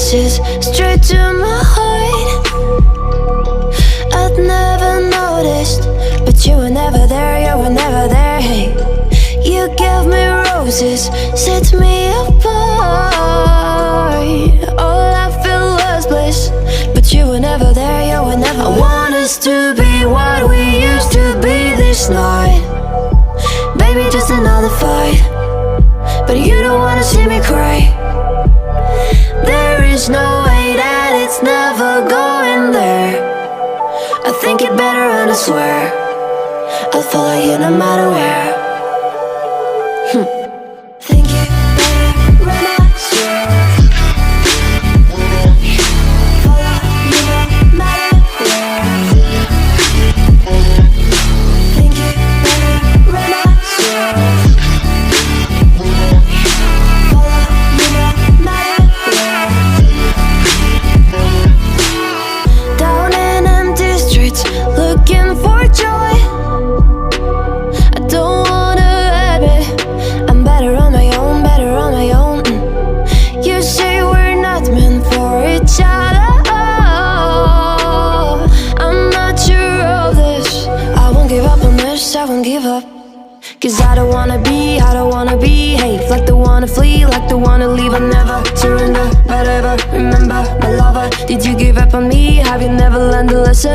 roses straight to my heart. I'd never noticed, but you were never there, you were never there. Hey, you gave me roses, set me apart. All I feel was bliss, but you were never there, you were never there. I want us to be what we used to be this night. Baby, just another fight, but you don't wanna see me cry. There is no way that it's never going there. I think it better and I swear I'll follow you no matter where. Think it better and I swear follow you no matter where. Think it better and I swear follow you no matter where. Down in empty streets, looking for joy. I don't wanna admit I'm better on my own, better on my own. You say we're not meant for each other. I'm not sure of this. I won't give up on this, I won't give up. Cause I don't wanna be, I don't wanna behave like the wanna flee, like the wanna leave. I never surrender, but ever remember my lover. Did you give up on me? Have you never learned a lesson?